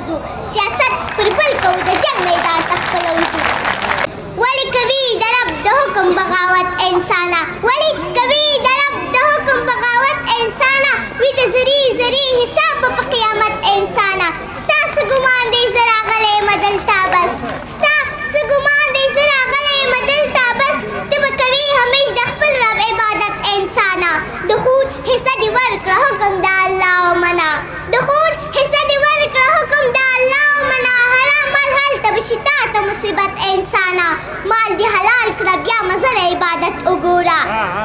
وځو سیاست پر بل کوو د جنګ میدان ته خپله وځو ولې کوي د رب د حکم بغاوت انسانه ولې کوي د رب د حکم بغاوت انسانه وي د زري زري حساب به په قیامت انسانه ستا څه ګمان دی زه راغلی یم دلته بس ستا څه ګمان دی زه راغلی یم دلته بس ته به کوې همیش د خپل رب عبادت انسانه د خور حصه دې ورکړه حکم د الله ومنه د خور حصه دې ورکړه حکم د الله ومنه حرام مال هلته به شي تا ته مصیبت انسانه مال دې حلال کړه بیا مزه د عبادت وګوره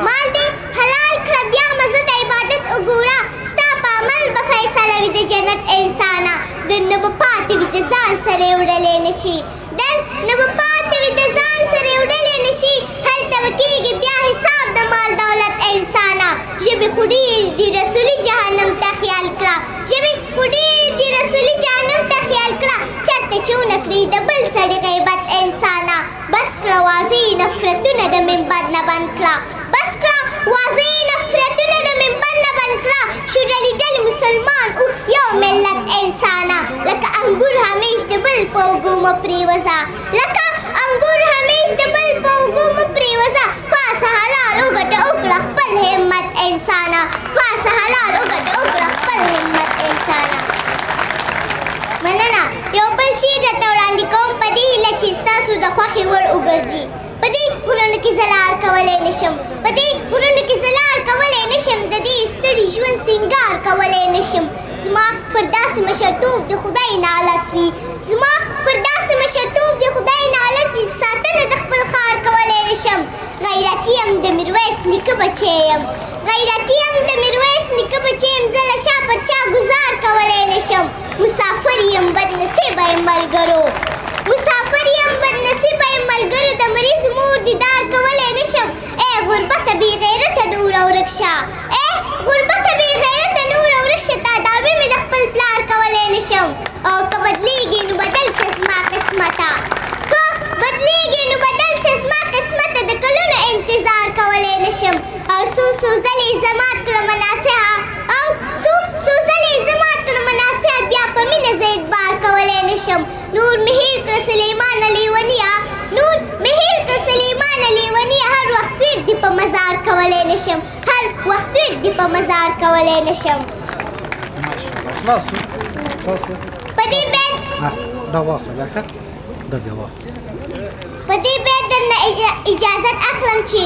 مال دې حلال کړه بیا مزه د عبادت وګوره ستا په عمل به فیصله وي د جنت انسانه در نه به پاتې وي د ځان سره یې وړلی نه شي در نه به پاتې وي د ځان سره یې وړلی نه شي هلته به کېږي بیا حساب د مال دولت انسانه ژبې خو ډېر دي رسولي جهنم ته خیال کړه ژبې خو ډېر دي رسولي جهنم ته خیال کړه چېرته چې ونه کړي د بل سړي غیبت انسانه بس کړه واضح نفرتونه د منبر نه بند کړه بس کړه واضح نفرتونه د منبر نه بند کړه شو ډلې ډلې مسلمان او یو ملت انسانه لکه انګور همیش د بل په اوږو مه پرېوځه لکه انګور همیش د بل په اوږو مه پرېوځه پاسه حلال وګټه وکړه خپل همت انسانه پاسه حلال وګټه وکړه خپل همت انسانه مننه یو بل شعر درته وړاندې کوم په دې هیله چې ستاسو د خوښې وړ وګرځي په دې غرونو کې زه لار کولی نه شم په دې غرونو کې زه لار کولی نه شم د دې ستړي ژوند سینګار کولی نه شم زما پر داسې مشرتوب د خدای نالت وي زما پر داسې مشرتوب د خدای نالت وي ساتنه د خپل ښار کولی نه شم غیرتي یم د میرویس نیکه بچی یم غیرتي یم د میرویس نیکه بچی یم زه له شا پر چا ګزار کولی نه شم مسافر یم بدنصیبه یم ملګرو مسافر یم بدنصیبه یم ملګرو د مریض مور دیدار کولی نه شم ای غربته بې غیرته نوره ورک شه ای غربته بې غیرته نوره ورک شه تا دعوې مې د خپل پلار کولی نه شم او که بدلېږي نو بدل شه زما قسمته که بدلېږي نو بدل شه زما قسمته د کلونو انتظار کولی نه شم او څو څو ځلې یې زه مات کړم ناصحه او څو څو ځلې یې زه مات کړم ناصحه بیا په مینه زه اعتبار کولی نه شم نور مې هېر کړه سلیمانه لیونیه نور مې هېر کړه سلیمانه لیونیه هر وخت ویر دې په مزار کولی نه شم هر وخت ویر دې په مزار کولی نه شم خلاص په دې بیت دا واخله بیا ښه دا دې واخله په دې بیت درنه اجازت اخلم چې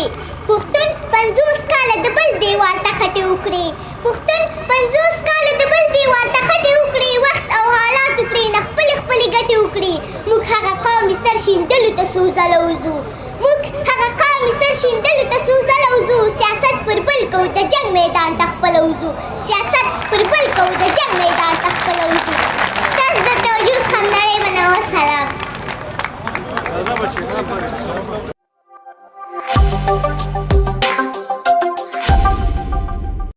پښتون 50 کاله د بل دیوال ته خټې وکړي پښتون 50 کاله د بل دیوال ته خټې وکړي وخت او حالاتو ترېنه خپلې خپلې ګټې وکړي موږ هغه قوم یې سر شیندلو ته څو ځله وځو موږ هغه قوم یې سر شیندلو ته څو ځله وځو سیاست پر بل کوو د جنګ میدان ته خپله وځو سیاست پر بل کوو د جنګ میدان ته خپله وځو